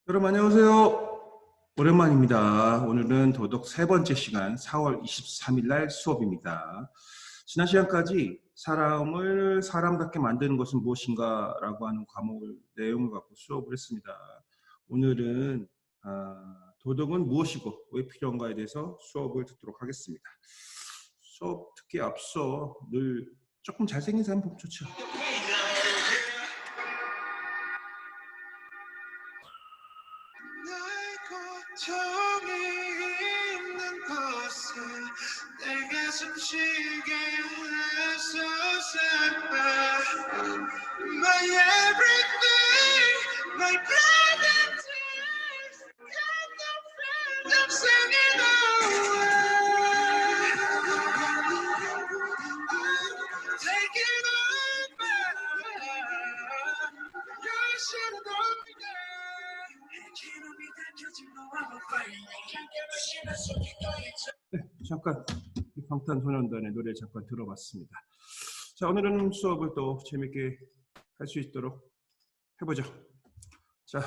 여러분 안녕하세요. 오랜만입니다. 오늘은 도덕 세 번째 시간 4월 23일 날 수업입니다. 지난 시간까지 사람을 사람답게 만드는 것은 무엇인가 라고 하는 과목을 내용을 갖고 수업을 했습니다. 오늘은 도덕은 무엇이고 왜 필요한가에 대해서 수업을 듣도록 하겠습니다. 수업 듣기에 앞서 늘 조금 잘생긴 사람 보면 좋죠. 고통이 있는 곳에 내가 숨쉬게 해서 살아 My everything, my blood and tears got no friend, I'm singing away Taking over You should have known me 네, 잠깐 방탄소년단의 노래 잠깐 들어봤습니다. 자, 오늘은 수업을 또 재밌게 할 수 있도록 해보죠. 자,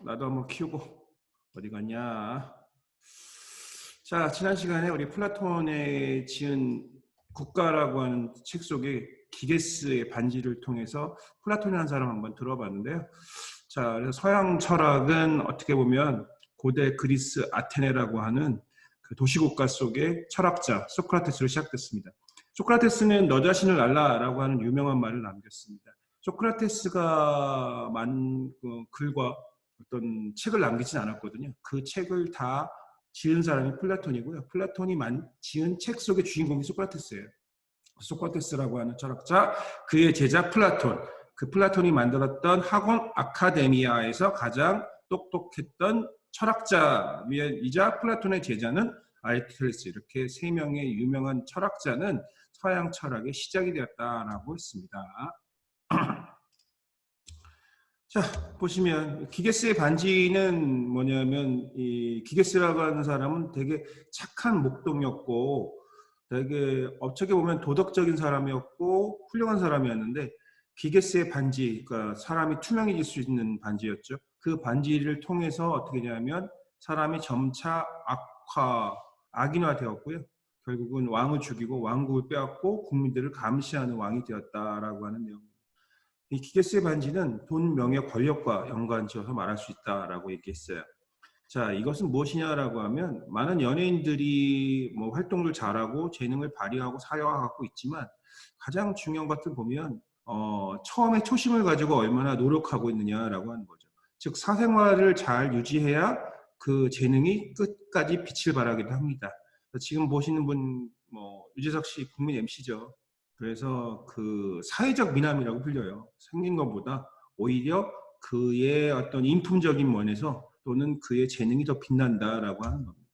나도 한번 키우고 어디 갔냐. 자, 지난 시간에 우리 플라톤의 지은 국가라고 하는 책 속에 기게스의 반지를 통해서 플라톤이라는 사람 한번 들어봤는데요. 자, 그래서 서양 철학은 어떻게 보면 고대 그리스 아테네라고 하는 그 도시국가 속의 철학자 소크라테스로 시작됐습니다. 소크라테스는 너 자신을 알라라고 하는 유명한 말을 남겼습니다. 소크라테스가 글과 어떤 책을 남기진 않았거든요. 그 책을 다 지은 사람이 플라톤이고요. 플라톤이 지은 책 속의 주인공이 소크라테스예요. 소크라테스라고 하는 철학자, 그의 제자 플라톤, 그 플라톤이 만들었던 학원 아카데미아에서 가장 똑똑했던 철학자이자 플라톤의 제자는 아리스토텔레스, 이렇게 세 명의 유명한 철학자는 서양 철학의 시작이 되었다라고 했습니다. 자, 보시면 기게스의 반지는 뭐냐면 이 기게스라고 하는 사람은 되게 착한 목동이었고 되게 어떻게 보면 도덕적인 사람이었고 훌륭한 사람이었는데 기게스의 반지, 그러니까 사람이 투명해질 수 있는 반지였죠. 그 반지를 통해서 어떻게 되냐면 사람이 점차 악인화되었고요. 결국은 왕을 죽이고 왕국을 빼앗고 국민들을 감시하는 왕이 되었다라고 하는 내용입니다. 이 기게스의 반지는 돈, 명예, 권력과 연관지어서 말할 수 있다라고 얘기했어요. 자, 이것은 무엇이냐라고 하면 많은 연예인들이 뭐 활동을 잘하고 재능을 발휘하고 사회화하고 있지만 가장 중요한 것들 보면 처음에 초심을 가지고 얼마나 노력하고 있느냐라고 하는 거죠. 즉 사생활을 잘 유지해야 그 재능이 끝까지 빛을 발하기도 합니다. 지금 보시는 분 유재석 씨 국민 MC죠. 그래서 그 사회적 미남이라고 불려요. 생긴 것보다 오히려 그의 어떤 인품적인 면에서 또는 그의 재능이 더 빛난다라고 하는 겁니다.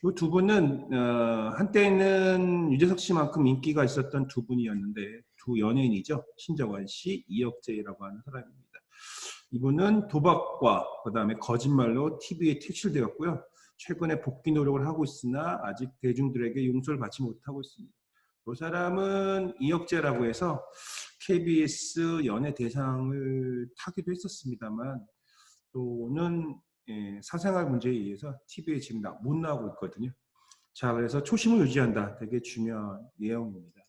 이 두 분은 한때는 유재석 씨만큼 인기가 있었던 두 분이었는데 두 연예인이죠. 신정환 씨, 이혁재라고 하는 사람입니다. 이분은 도박과 그다음에 거짓말로 TV에 퇴출되었고요. 최근에 복귀 노력을 하고 있으나 아직 대중들에게 용서를 받지 못하고 있습니다. 이 사람은 이혁재라고 해서 KBS 연예대상을 타기도 했었습니다만 또는 사생활 문제에 의해서 TV에 지금 못 나오고 있거든요. 자, 그래서 초심을 유지한다. 되게 중요한 내용입니다.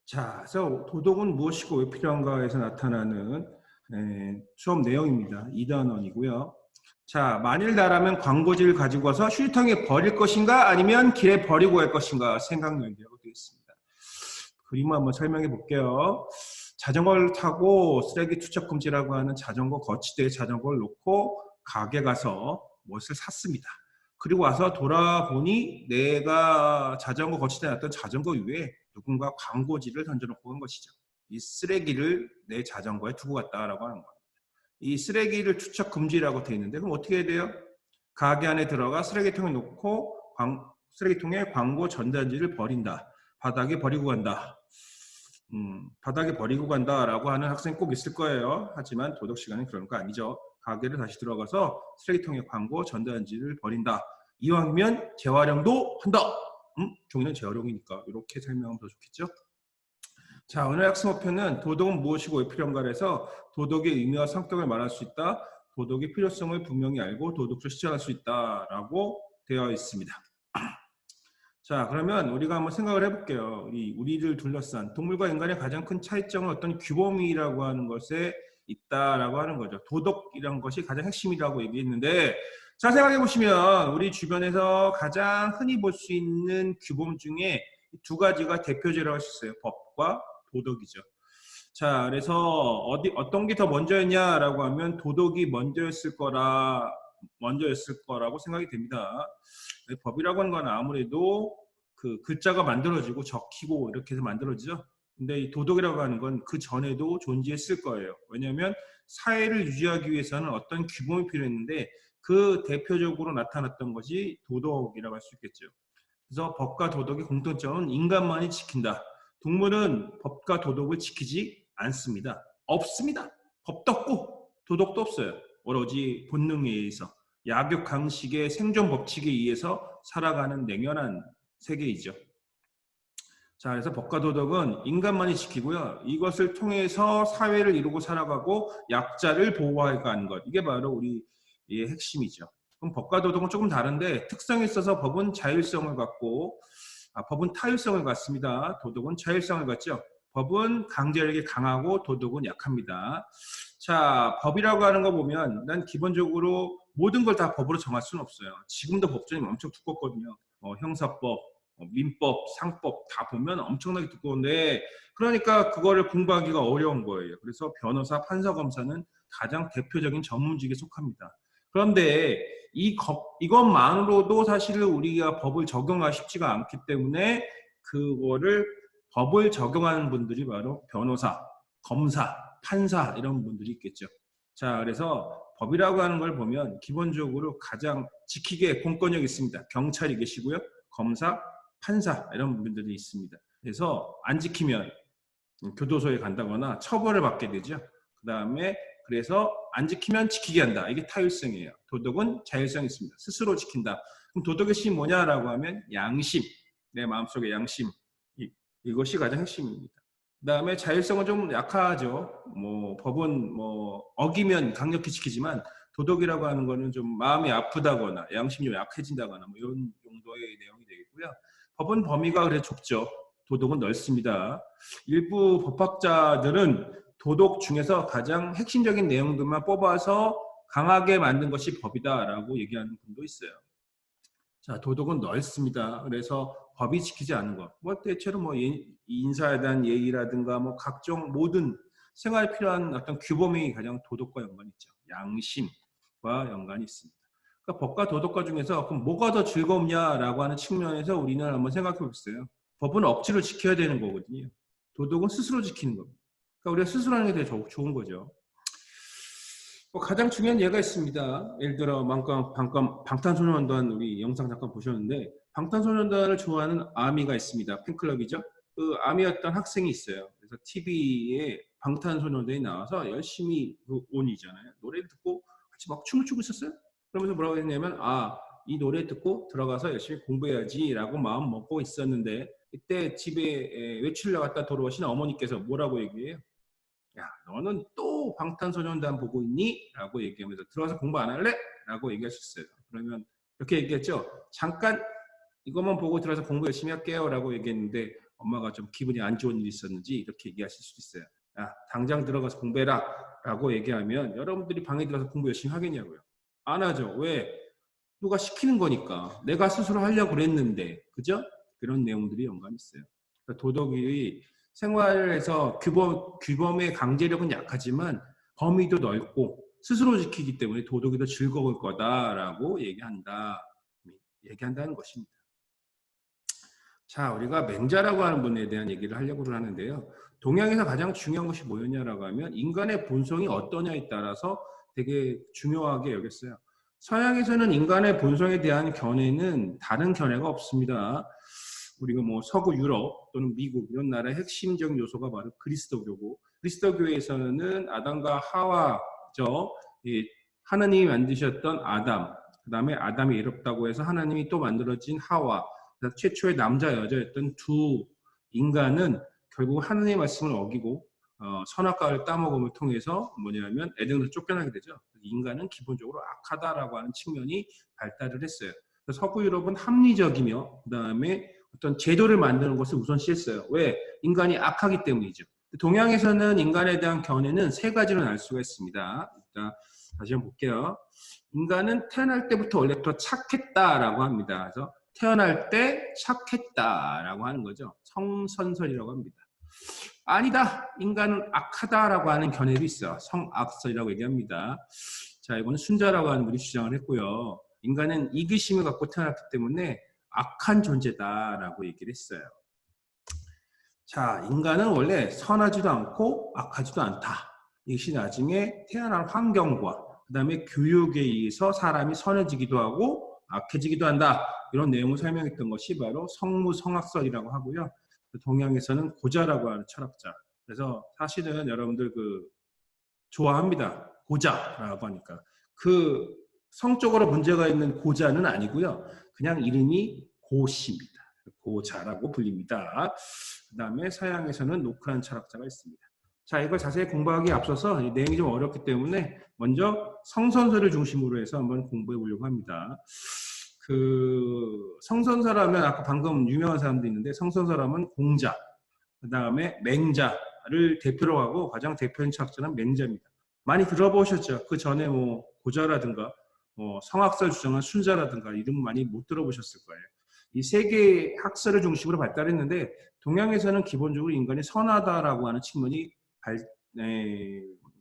자, 그래서 도덕은 무엇이고 왜 필요한가에서 나타나는 수업 내용입니다. 2단원이고요. 자, 만일 나라면 광고지를 가지고 와서 휴지통에 버릴 것인가 아니면 길에 버리고 갈 것인가 생각 얘기하고 되어 있습니다. 그림을 한번 설명해 볼게요. 자전거를 타고 쓰레기 투척 금지라고 하는 자전거 거치대에 자전거를 놓고 가게 가서 무엇을 샀습니다. 그리고 와서 돌아보니 내가 자전거 거치대에 놨던 자전거 위에 누군가 광고지를 던져놓고 간 것이죠. 이 쓰레기를 내 자전거에 두고 갔다라고 하는 겁니다. 이 쓰레기를 투척 금지라고 되어 있는데 그럼 어떻게 해야 돼요? 가게 안에 들어가 쓰레기통에 놓고 쓰레기통에 광고 전단지를 버린다. 바닥에 버리고 간다. 바닥에 버리고 간다라고 하는 학생 꼭 있을 거예요. 하지만 도덕 시간은 그런 거 아니죠. 가게를 다시 들어가서 쓰레기통에 광고 전단지를 버린다. 이왕이면 재활용도 한다. 종이는 재활용이니까 이렇게 설명하면 더 좋겠죠. 자, 오늘 학습 목표는 도덕은 무엇이고 왜 필요한가 해서 도덕의 의미와 성격을 말할 수 있다. 도덕의 필요성을 분명히 알고 도덕적으로 실천할 수 있다라고 되어 있습니다. 자, 그러면 우리가 한번 생각을 해볼게요. 우리를 둘러싼 동물과 인간의 가장 큰 차이점은 어떤 규범이라고 하는 것에 있다라고 하는 거죠. 도덕이란 것이 가장 핵심이라고 얘기했는데, 자, 생각해 보시면 우리 주변에서 가장 흔히 볼 수 있는 규범 중에 두 가지가 대표적이라고 할 수 있어요. 법과 도덕이죠. 자, 그래서 어떤 게 더 먼저였냐라고 하면 도덕이 먼저였을 거라고 생각이 됩니다. 법이라고 하는 건 아무래도 그 글자가 만들어지고 적히고 이렇게 해서 만들어지죠. 근데 이 도덕이라고 하는 건 그 전에도 존재했을 거예요. 왜냐하면 사회를 유지하기 위해서는 어떤 규범이 필요했는데 그 대표적으로 나타났던 것이 도덕이라고 할 수 있겠죠. 그래서 법과 도덕의 공통점은 인간만이 지킨다. 동물은 법과 도덕을 지키지 않습니다. 없습니다. 법도 없고 도덕도 없어요. 오로지 본능에 의해서 약육강식의 생존 법칙에 의해서 살아가는 냉연한 세계이죠. 자, 그래서 법과 도덕은 인간만이 지키고요. 이것을 통해서 사회를 이루고 살아가고 약자를 보호하는 것. 이게 바로 우리의 핵심이죠. 그럼 법과 도덕은 조금 다른데 특성이 있어서 법은 자율성을 갖고 법은 타율성을 갖습니다. 도덕은 자율성을 갖죠. 법은 강제력이 강하고 도덕은 약합니다. 자, 법이라고 하는 거 보면 난 기본적으로 모든 걸 다 법으로 정할 수는 없어요. 지금도 법조문이 엄청 두껍거든요. 형사법, 민법, 상법 다 보면 엄청나게 두꺼운데 그러니까 그거를 공부하기가 어려운 거예요. 그래서 변호사, 판사, 검사는 가장 대표적인 전문직에 속합니다. 그런데 이것만으로도 사실은 우리가 법을 적용하기 쉽지가 않기 때문에 그거를 법을 적용하는 분들이 바로 변호사, 검사, 판사 이런 분들이 있겠죠. 자, 그래서 법이라고 하는 걸 보면 기본적으로 가장 지키기에 공권력이 있습니다. 경찰이 계시고요. 검사, 판사 이런 분들이 있습니다. 그래서 안 지키면 교도소에 간다거나 처벌을 받게 되죠. 그 다음에 그래서 안 지키면 지키게 한다. 이게 타율성이에요. 도덕은 자율성이 있습니다. 스스로 지킨다. 그럼 도덕의 힘이 뭐냐라고 하면 양심, 내 마음속의 양심. 이것이 가장 핵심입니다. 그 다음에 자율성은 좀 약하죠. 법은 어기면 강력히 지키지만 도덕이라고 하는 거는 좀 마음이 아프다거나 양심이 좀 약해진다거나 이런 정도의 내용이 되겠고요. 법은 범위가 그래 좁죠. 도덕은 넓습니다. 일부 법학자들은 도덕 중에서 가장 핵심적인 내용들만 뽑아서 강하게 만든 것이 법이다라고 얘기하는 분도 있어요. 자, 도덕은 넓습니다. 그래서 법이 지키지 않는 것. 대체로 인사에 대한 예의라든가 각종 모든 생활에 필요한 어떤 규범이 가장 도덕과 연관이 있죠. 양심과 연관이 있습니다. 그러니까 법과 도덕과 중에서 그럼 뭐가 더 즐겁냐라고 하는 측면에서 우리는 한번 생각해 보겠어요. 법은 억지로 지켜야 되는 거거든요. 도덕은 스스로 지키는 겁니다. 그러니까 우리가 스스로 하는 게 되게 좋은 거죠. 가장 중요한 예가 있습니다. 예를 들어 방탄소년단 우리 영상 잠깐 보셨는데 방탄소년단을 좋아하는 아미가 있습니다. 팬클럽이죠. 그 아미였던 학생이 있어요. 그래서 TV에 방탄소년단이 나와서 열심히 온이잖아요. 노래를 듣고 같이 막 춤을 추고 있었어요. 그러면서 뭐라고 했냐면 이 노래 듣고 들어가서 열심히 공부해야지라고 마음 먹고 있었는데 이때 집에 외출 나갔다 돌아오신 어머니께서 뭐라고 얘기해요? 야, 너는 또 방탄소년단 보고 있니? 라고 얘기하면서 들어가서 공부 안 할래? 라고 얘기하셨어요. 그러면 이렇게 얘기했죠. 잠깐 이것만 보고 들어가서 공부 열심히 할게요 라고 얘기했는데 엄마가 좀 기분이 안 좋은 일이 있었는지 이렇게 얘기하실 수도 있어요. 야, 당장 들어가서 공부해라 라고 얘기하면 여러분들이 방에 들어가서 공부 열심히 하겠냐고요. 안 하죠. 왜? 누가 시키는 거니까. 내가 스스로 하려고 그랬는데. 그죠? 그런 내용들이 연관이 있어요. 그러니까 도덕이 생활에서 규범의 강제력은 약하지만 범위도 넓고 스스로 지키기 때문에 도덕이 더 즐거울 거다라고 얘기한다는 것입니다. 자, 우리가 맹자라고 하는 분에 대한 얘기를 하려고 하는데요. 동양에서 가장 중요한 것이 뭐였냐라고 하면 인간의 본성이 어떠냐에 따라서 되게 중요하게 여겼어요. 서양에서는 인간의 본성에 대한 견해는 다른 견해가 없습니다. 우리가 서구 유럽 또는 미국 이런 나라의 핵심적인 요소가 바로 그리스도교고 그리스도교에서는 아담과 하와죠. 하나님이 만드셨던 아담, 그 다음에 아담이 이롭다고 해서 하나님이 또 만들어진 하와, 최초의 남자 여자였던 두 인간은 결국 하나님의 말씀을 어기고 선악과를 따먹음을 통해서 뭐냐면 에덴으로 쫓겨나게 되죠. 인간은 기본적으로 악하다라고 하는 측면이 발달을 했어요. 그래서 서구 유럽은 합리적이며 그다음에 어떤 제도를 만드는 것을 우선시했어요. 왜? 인간이 악하기 때문이죠. 동양에서는 인간에 대한 견해는 세 가지로 날 수가 있습니다. 일단 다시 한번 볼게요. 인간은 태어날 때부터 원래부터 착했다라고 합니다. 그래서 태어날 때 착했다라고 하는 거죠. 성선설이라고 합니다. 아니다. 인간은 악하다라고 하는 견해도 있어. 성악설이라고 얘기합니다. 자, 이거는 순자라고 하는 분이 주장을 했고요. 인간은 이기심을 갖고 태어났기 때문에 악한 존재다라고 얘기를 했어요. 자, 인간은 원래 선하지도 않고 악하지도 않다. 이것이 나중에 태어난 환경과 그 다음에 교육에 의해서 사람이 선해지기도 하고 악해지기도 한다. 이런 내용을 설명했던 것이 바로 성무성악설이라고 하고요. 동양에서는 고자라고 하는 철학자. 그래서 사실은 여러분들 좋아합니다. 고자라고 하니까. 성적으로 문제가 있는 고자는 아니고요. 그냥 이름이 고씨입니다. 고자라고 불립니다. 그 다음에 서양에서는 노크라는 철학자가 있습니다. 자, 이걸 자세히 공부하기에 앞서서 내용이 좀 어렵기 때문에 먼저 성선설을 중심으로 해서 한번 공부해 보려고 합니다. 성선설하면 아까 방금 유명한 사람도 있는데 성선설하면 공자, 그 다음에 맹자를 대표로 하고 가장 대표적인 철학자는 맹자입니다. 많이 들어보셨죠? 그 전에 고자라든가 성악설 주장한 순자라든가 이름 많이 못 들어보셨을 거예요. 이 세 개의 학설을 중심으로 발달했는데 동양에서는 기본적으로 인간이 선하다라고 하는 측면이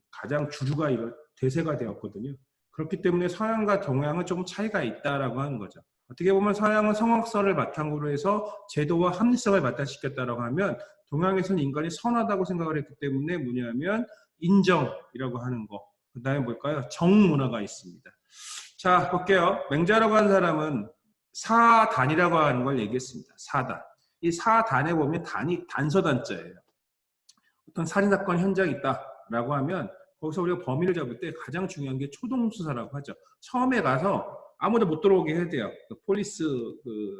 가장 주류가 대세가 되었거든요. 그렇기 때문에 서양과 동양은 조금 차이가 있다라고 하는 거죠. 어떻게 보면 서양은 성악설을 바탕으로 해서 제도와 합리성을 발달시켰다라고 하면 동양에서는 인간이 선하다고 생각을 했기 때문에 뭐냐면 인정이라고 하는 거. 그 다음에 뭘까요? 정문화가 있습니다. 자, 볼게요. 맹자라고 하는 사람은 사단이라고 하는 걸 얘기했습니다. 사단. 이 사단에 보면 단이 단서단자예요. 어떤 살인사건 현장이 있다라고 하면 거기서 우리가 범인을 잡을 때 가장 중요한 게 초동수사라고 하죠. 처음에 가서 아무도 못 들어오게 해야 돼요. 폴리스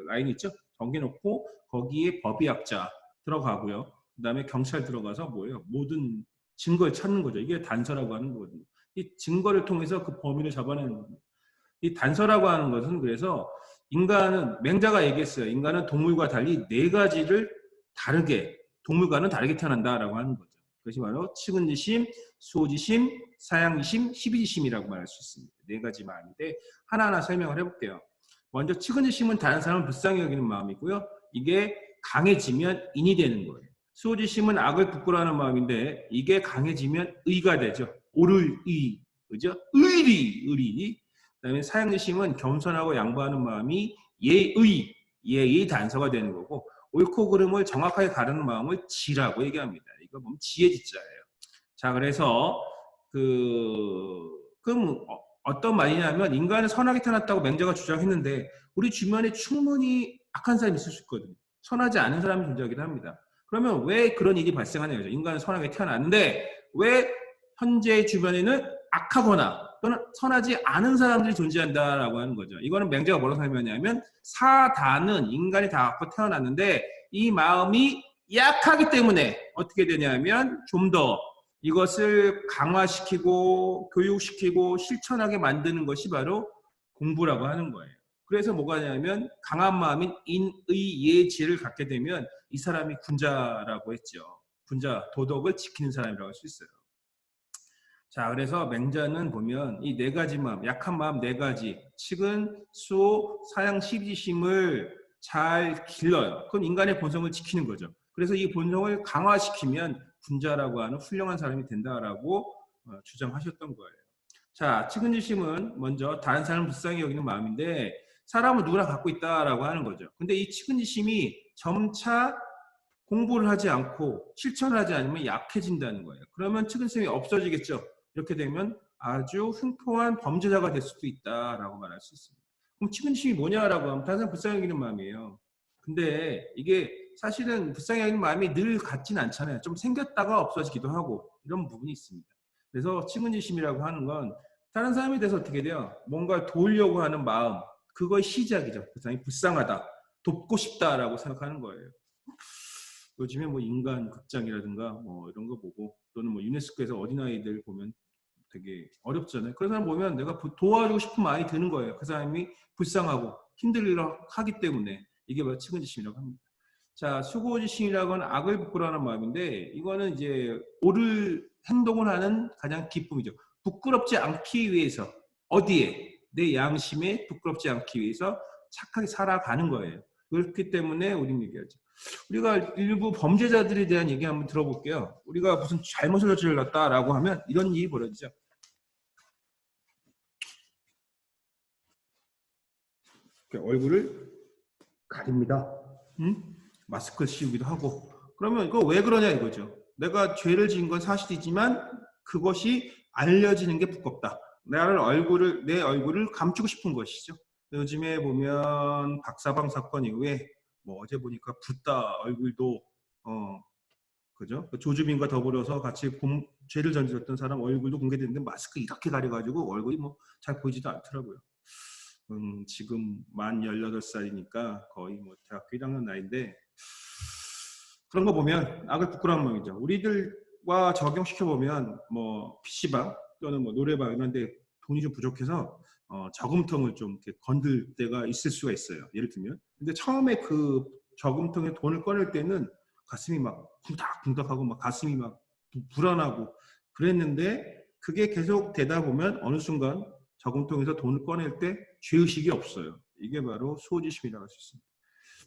라인 있죠? 정해놓고 거기에 법의학자 들어가고요. 그 다음에 경찰 들어가서 모든 증거를 찾는 거죠. 이게 단서라고 하는 거거든요. 이 증거를 통해서 그 범인을 잡아내는 겁니다. 이 단서라고 하는 것은 그래서 맹자가 얘기했어요. 인간은 동물과 달리 네 가지를 동물과는 다르게 태어난다라고 하는 거죠. 그것이 바로 측은지심, 수호지심, 사양지심, 희비지심이라고 말할 수 있습니다. 네 가지 마음인데 하나하나 설명을 해볼게요. 먼저 측은지심은 다른 사람을 불쌍히 여기는 마음이고요. 이게 강해지면 인이 되는 거예요. 수호지심은 악을 부끄러워하는 마음인데 이게 강해지면 의가 되죠. 옳을 의, 그죠? 의리. 그다음에 사양지심은 겸손하고 양보하는 마음이 예의 단서가 되는 거고 옳고 그름을 정확하게 가르는 마음을 지라고 얘기합니다. 이거 보면 지혜지자예요. 자, 그래서 그럼 어떤 말이냐면 인간은 선하게 태어났다고 맹자가 주장했는데 우리 주변에 충분히 악한 사람이 있을 수 있거든요. 선하지 않은 사람이 존재하기도 합니다. 그러면 왜 그런 일이 발생하냐 거죠. 인간은 선하게 태어났는데 왜 현재 주변에는 악하거나 또는 선하지 않은 사람들이 존재한다라고 하는 거죠. 이거는 맹자가 뭐라고 설명하냐면 사단은 인간이 다 갖고 태어났는데 이 마음이 약하기 때문에 어떻게 되냐면 좀 더 이것을 강화시키고 교육시키고 실천하게 만드는 것이 바로 공부라고 하는 거예요. 그래서 뭐가 되냐면 강한 마음인 인의 예지를 갖게 되면 이 사람이 군자라고 했죠. 군자, 도덕을 지키는 사람이라고 할 수 있어요. 자, 그래서 맹자는 보면 이 네 가지 마음, 약한 마음 네 가지, 측은, 수호, 사양, 시비심을 잘 길러요. 그럼 인간의 본성을 지키는 거죠. 그래서 이 본성을 강화시키면 군자라고 하는 훌륭한 사람이 된다라고 주장하셨던 거예요. 자, 측은지심은 먼저 다른 사람을 불쌍히 여기는 마음인데 사람은 누구나 갖고 있다라고 하는 거죠. 근데 이 측은지심이 점차 공부를 하지 않고 실천을 하지 않으면 약해진다는 거예요. 그러면 측은지심이 없어지겠죠. 이렇게 되면 아주 흉포한 범죄자가 될 수도 있다라고 말할 수 있습니다. 그럼 측은지심이 뭐냐라고 하면 다른 사람 불쌍히 여기는 마음이에요. 근데 이게 사실은 불쌍히 여기는 마음이 늘 같진 않잖아요. 좀 생겼다가 없어지기도 하고 이런 부분이 있습니다. 그래서 측은지심이라고 하는 건 다른 사람에 대해서 어떻게 돼요? 뭔가 도우려고 하는 마음, 그거의 시작이죠. 그 사람이 불쌍하다, 돕고 싶다라고 생각하는 거예요. 요즘에 뭐 인간 극장이라든가 뭐 이런 거 보고 또는 뭐 유네스코에서 어린아이들 보면 되게 어렵잖아요. 그런 사람 보면 내가 도와주고 싶은 마음이 드는 거예요. 그 사람이 불쌍하고 힘들어 하기 때문에 이게 바로 측은지심이라고 합니다. 자, 수고지심이라고 하는 악을 부끄러워하는 마음인데 이거는 이제 옳을 행동을 하는 가장 기쁨이죠. 부끄럽지 않기 위해서 어디에 내 양심에 부끄럽지 않기 위해서 착하게 살아가는 거예요. 그렇기 때문에 우리는 얘기하죠. 우리가 일부 범죄자들에 대한 얘기 한번 들어볼게요. 우리가 무슨 잘못을 저질렀다라고 하면 이런 일이 벌어지죠. 얼굴을 가립니다. 응? 마스크 씌우기도 하고. 그러면 이거 왜 그러냐 이거죠. 내가 죄를 지은 건 사실이지만 그것이 알려지는 게 부끄럽다. 내 얼굴을 감추고 싶은 것이죠. 요즘에 보면 박사방 사건 이후에 뭐 어제 보니까 붓다 얼굴도 그죠? 조주빈과 더불어서 같이 죄를 저질렀던 사람 얼굴도 공개됐는데 마스크 이렇게 가려가지고 얼굴이 뭐 잘 보이지도 않더라고요. 지금 만 18살이니까 거의 뭐 대학교 1학년 나이인데 그런 거 보면 악을 부끄러운 마음이죠. 우리들과 적용시켜보면 뭐 PC방 또는 뭐 노래방 이런 데 돈이 좀 부족해서 저금통을 좀 이렇게 건들 때가 있을 수가 있어요. 예를 들면. 근데 처음에 그 저금통에 돈을 꺼낼 때는 가슴이 막 쿵닥쿵닥하고 막 가슴이 막 불안하고 그랬는데 그게 계속 되다 보면 어느 순간 저금통에서 돈을 꺼낼 때 죄의식이 없어요. 이게 바로 수호지심이라고 할 수 있습니다.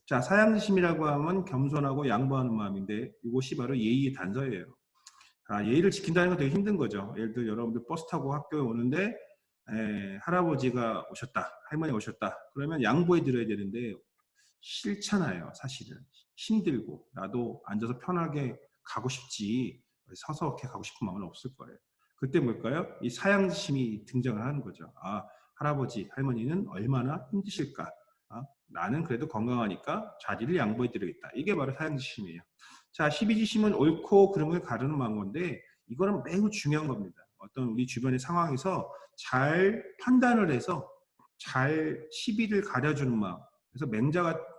자, 사양지심이라고 하면 겸손하고 양보하는 마음인데 이것이 바로 예의의 단서예요. 예의를 지킨다는 건 되게 힘든 거죠. 예를 들어 여러분들 버스 타고 학교에 오는데 할아버지가 오셨다, 할머니 오셨다. 그러면 양보해 드려야 되는데 싫잖아요. 사실은 힘들고 나도 앉아서 편하게 가고 싶지 서서 이렇게 가고 싶은 마음은 없을 거예요. 그때 뭘까요? 이 사양심이 등장을 하는 거죠. 할아버지, 할머니는 얼마나 힘드실까? 나는 그래도 건강하니까 자리를 양보해 드리겠다. 이게 바로 사양심이에요. 자, 12지심은 옳고 그름을 가르는 망건데 이거는 매우 중요한 겁니다. 어떤 우리 주변의 상황에서 잘 판단을 해서 잘 시비를 가려주는 마음. 그래서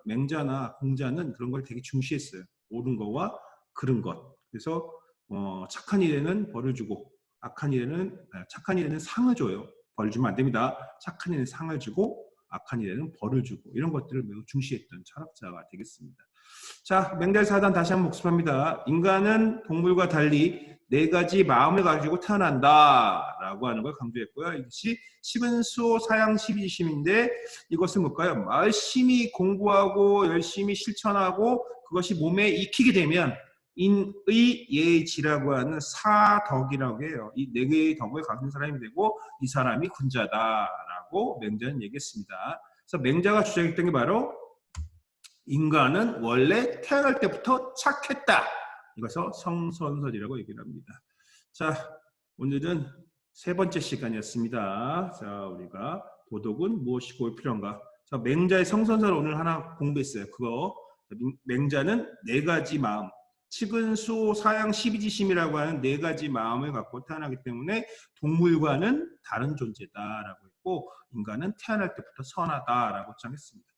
맹자나 공자는 그런 걸 되게 중시했어요. 옳은 거와 그른 것. 그래서 착한 일에는 벌을 주고 착한 일에는 상을 줘요. 벌 주면 안 됩니다. 착한 일에는 상을 주고 악한 일에는 벌을 주고 이런 것들을 매우 중시했던 철학자가 되겠습니다. 자, 맹달사단 다시 한번 복습합니다. 인간은 동물과 달리 4가지 마음을 가지고 태어난다 라고 하는 걸 강조했고요. 이것이 치근수호 사양 12지심인데 이것은 뭘까요? 열심히 공부하고 열심히 실천하고 그것이 몸에 익히게 되면 인의 예지라고 하는 사덕이라고 해요. 이 4개의 덕을 가진 사람이 되고 이 사람이 군자다라고 맹자는 얘기했습니다. 그래서 맹자가 주장했던 게 바로 인간은 원래 태어날 때부터 착했다. 이것을 성선설이라고 얘기를 합니다. 자, 오늘은 3번째 시간이었습니다. 자, 우리가 도덕은 무엇이고 올 필요한가? 자, 맹자의 성선설 오늘 하나 공부했어요. 그거 맹자는 4가지 마음, 치근수 사양 12지심이라고 하는 4가지 마음을 갖고 태어나기 때문에 동물과는 다른 존재다라고 했고 인간은 태어날 때부터 선하다라고 주장했습니다.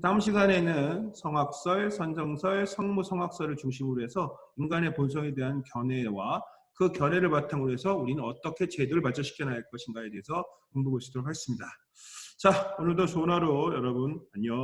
다음 시간에는 성악설, 선정설, 성무성악설을 중심으로 해서 인간의 본성에 대한 견해와 그 견해를 바탕으로 해서 우리는 어떻게 제도를 발전시켜 나갈 것인가에 대해서 공부해 보시도록 하겠습니다. 자, 오늘도 좋은 하루 여러분 안녕.